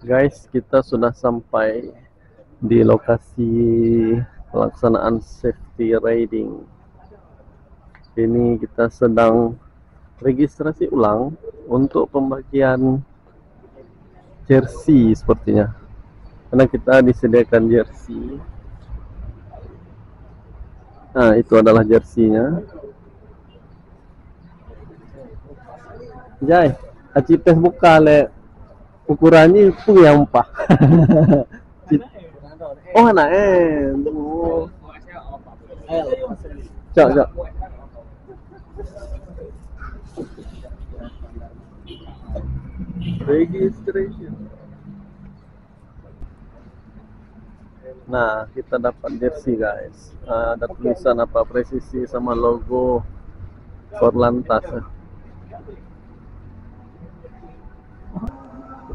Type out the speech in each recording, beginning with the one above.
Guys, kita sudah sampai di lokasi pelaksanaan safety riding. Ini kita sedang registrasi ulang untuk pembagian jersey sepertinya. Karena kita disediakan jersey. Nah, itu adalah jersey-nya. Jai, aci tes buka le ukurannya itu yang apa? Oh, anak oh. Cok. Registration. Nah, kita dapat jersey guys. Ada tulisan apa presisi sama logo Korlantas.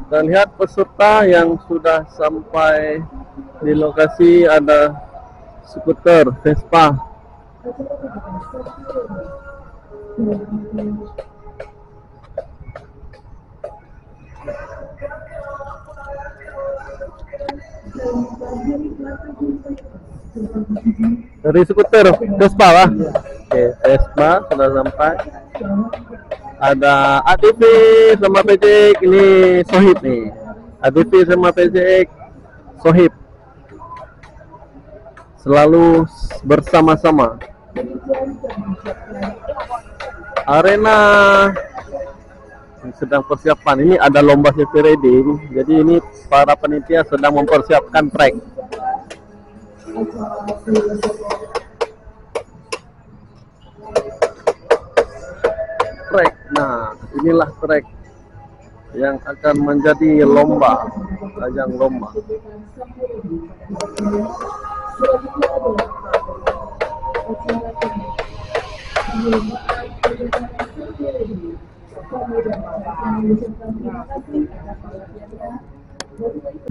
Kita lihat peserta yang sudah sampai di lokasi, ada skuter Vespa. Dari skuter Vespa lah. Oke, Vespa sudah sampai. Ada ATV sama PCX, ini Sohib nih. ATV sama PCX Sohib selalu bersama-sama. Arena sedang persiapan. Ini ada lomba safety riding. Jadi ini para panitia sedang mempersiapkan trek. Nah, inilah trek yang akan menjadi lomba, ajang lomba.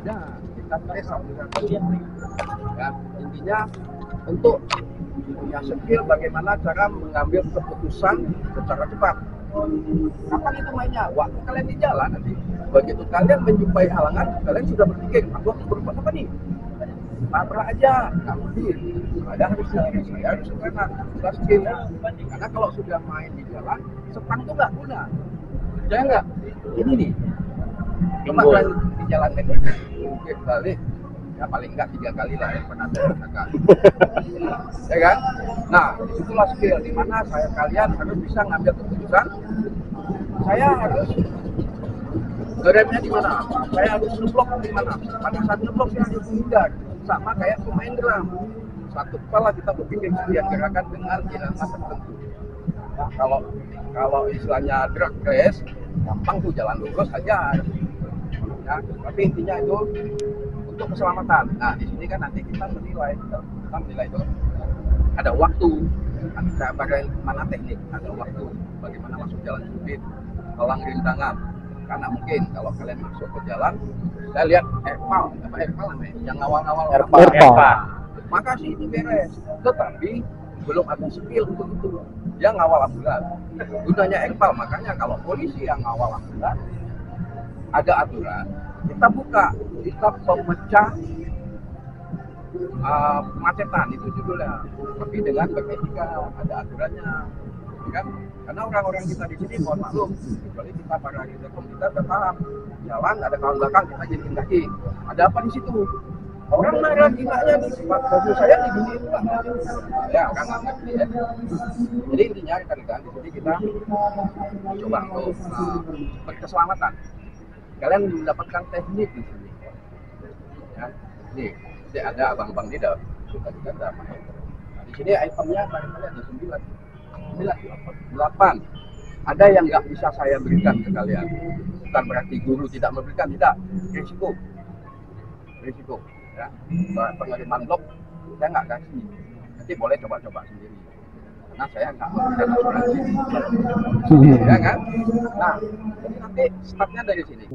Ya, kita tes ya, intinya untuk punya skill bagaimana cara mengambil keputusan secara cepat. Kapan itu mainnya? Waktu kalian di jalan nanti. Begitu kalian menjumpai halangan, kalian sudah berpikir, aku harus berbuat apa nih? Tabrak aja, nggak mungkin. Saya harus sendiri, saya harus enak, sudah skill. Karena kalau sudah main di jalan, sepang itu nggak guna. Percaya nggak? Ini nih. Cuma kalian di jalan ini, mungkin balik, ya paling nggak 3 kali lah yang pernah saya rasakan. Ya kan? Nah, disitulah skill dimana kalian harus bisa ngambil keputusan. Saya harus ngeremnya di mana? Saya harus ngeblok di mana? Pada saat ngeblok saya harus menghindar. Sama kayak pemain drum. Satu kepala kita berpikir sekian gerakan dengan irama tertentu. Nah, kalau istilahnya drag race, gampang tuh jalan lurus aja. Ya, tapi intinya itu untuk keselamatan. Nah, di sini kan nanti kita menilai itu ada waktu, ada bagaimana teknik, ada waktu, bagaimana masuk jalan sempit, pelang rintangan. Karena mungkin kalau kalian masuk ke jalan, saya lihat Erpal namanya, yang awal-awal Erpal. maka sih itu beres. Tetapi belum ada skill untuk itu. Yang awal ambulan, gunanya Erpal, makanya kalau polisi yang awal ambulan ada aturan, kita buka, kita pemecah kemacetan, itu judulnya. Tapi dengan beretika, ada aturannya, kan? Karena orang-orang kita di sini mohon maklum, kecuali kita para rekan kita bertahap jalan, ada kawan belakang kita jadi kaki. Ada apa di situ? Orang marah ginanya di baju saya digini itu lah. Ya, orang nggak ngerti ya. Jadi intinya rekan-rekan di sini kita coba untuk berkeselamatan. Kalian mendapatkan teknik di sini. Ya, nih ada abang-abang di dalam. Suka ada main. Di sini itemnya barangkali ada 8. Ada yang nggak bisa saya berikan ke kalian. Bukan berarti guru tidak memberikan, tidak. Risiko. Ya, pengiriman blog saya nggak kasih. Nanti boleh coba-coba sendiri. Karena saya nggak memberikan asuransi. Ya kan? Nah, jadi nanti startnya dari sini.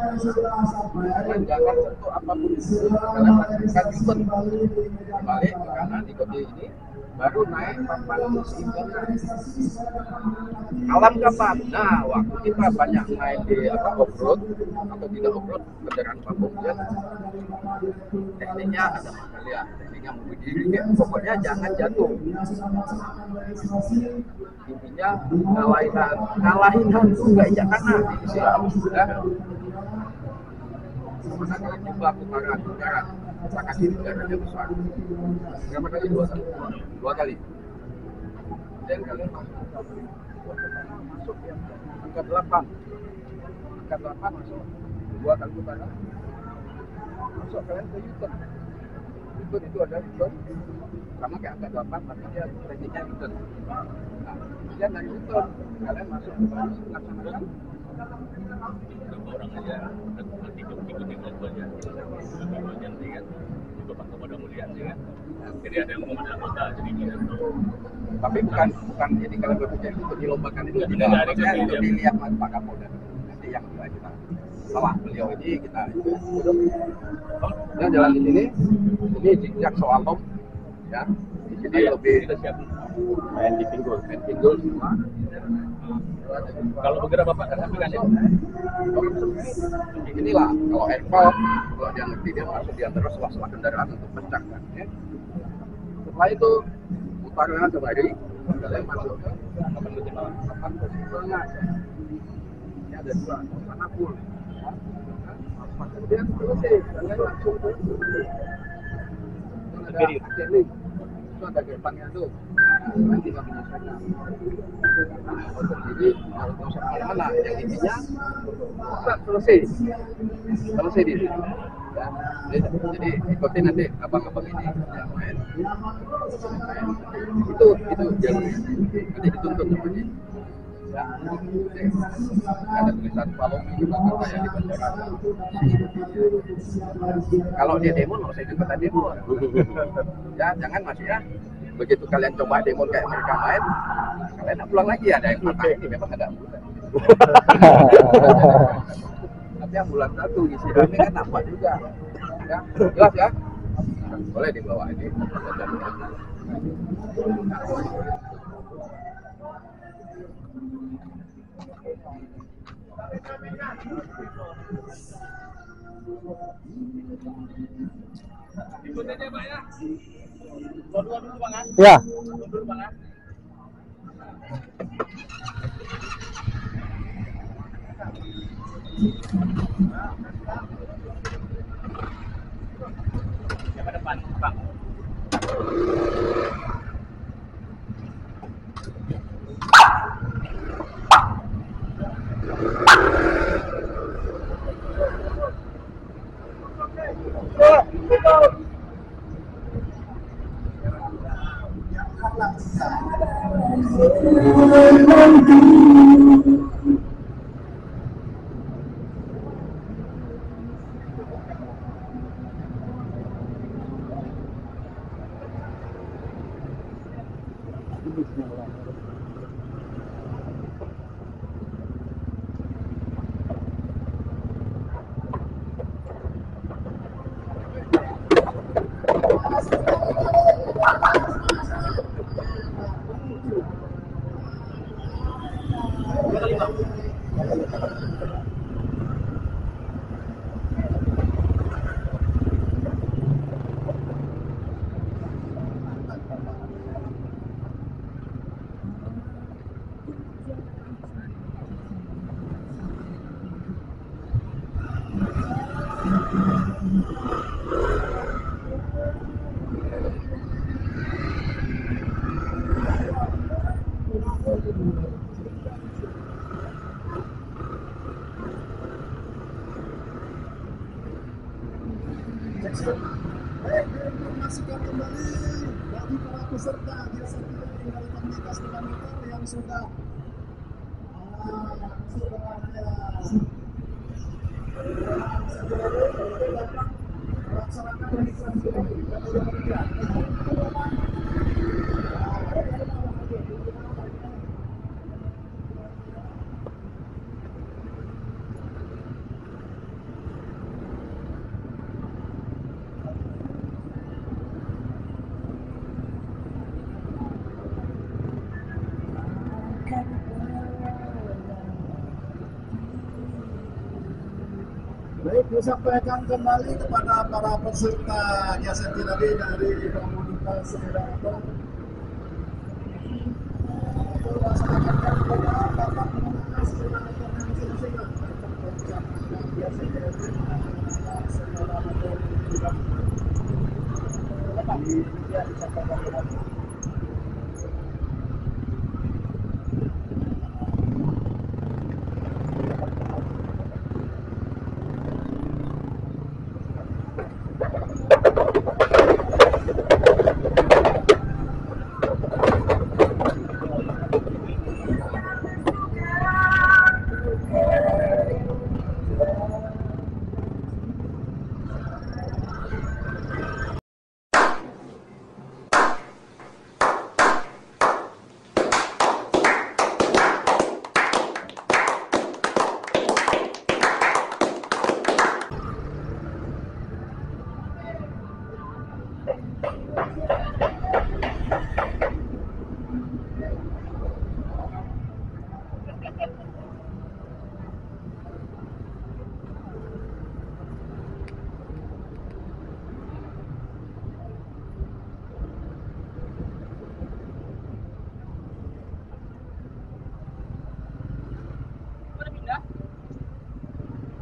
jangan sentuh apapun. Kalian lakukan ikut balik ke kanan, ikuti ini, baru naik papan seimbangnya. Alam kapan? Nah, waktu kita banyak naik di off-road atau tidak off-road kendaraan pabung ya. Tekniknya ada kalian, tekniknya berdiri, pokoknya jangan jatuh. Intinya ngalahin hantu nggak injak kanan di sini ya. Mana kalian coba putaran maka kiri darahnya besar. Berapa kali? Dua kali. Dan kalian masuk ya, angka 8 masuk 2 kali putaran. Masuk kalian ke U-turn. U-turn itu ada U-turn sama kayak angka 8 tapi dia tekniknya U-turn. Nah, kemudian dari U-turn kalian masuk ke balik laksanakan orang aja ikutin aja nanti kan juga Pak Kepada Mulia sih kan. Jadi ada yang ngomong ada kota jadi tapi bukan jadi kalau berpikir itu dilombakan itu tidak ada untuk dilihat Pak Kapolda nanti yang kita salah beliau ini kita dan jalan di sini ini zigzag soal lom ya di sini lebih main pinggul semua. Kalau bergerak Bapak kan sampingan ya inilah kalau Apple kalau dia ngerti dia masuk di antara sela-sela kendaraan untuk pecah kan ya. Setelah itu putaran kembali kalian masuk ke papan posisinya ini ada 2 mana full kemudian selesai kalian langsung ke ada akseling itu ada gerbangnya tuh nanti tinggal menyesuaikan jadi kalau mau mana yang intinya selesai di sini ya. Jadi ikutin nanti abang-abang ini yang main itu jalurnya nanti dituntut sama dia ya. Ada tulisan kalau di belakang saya di bandara kalau dia demo nggak usah ikutan demo ya jangan mas ya. Begitu kalian coba demo kayak mereka main kalian pulang lagi ada yang patah ini memang ada ambulan tapi ambulan satu isi rame kan nampak juga ya jelas ya boleh dibawa ini ikutin ya Pak ya. Dua dulu Bang. Ya. Dulu Bang. Yang depan Bang. Informasikan kembali bagi para peserta di sirkuit tinggal 15 km yang sudah disampaikan kembali kepada para peserta jasa tadi dari komunitas sepeda motor. Masyarakat yang dapat menggunakan sepeda motor masing-masing. Sepeda motor juga disampaikan kembali.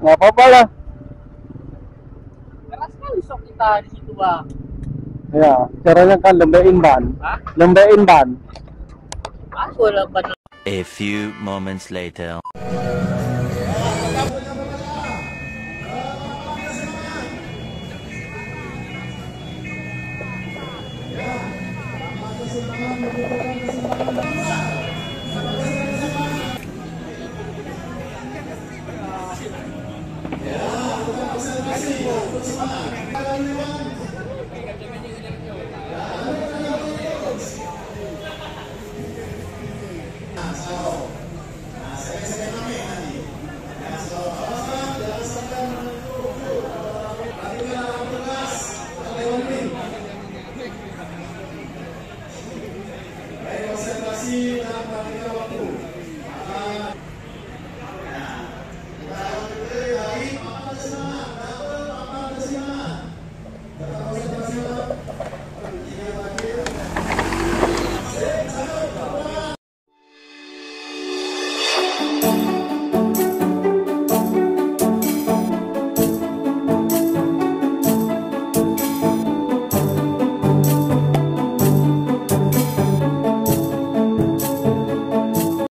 Nggak apa-apa lah. Keras sekali sok kita di situ, Bang. Ya, caranya kan lembein ban. Hah? Lembein ban. Aku lah ban. A few moments later. Ya,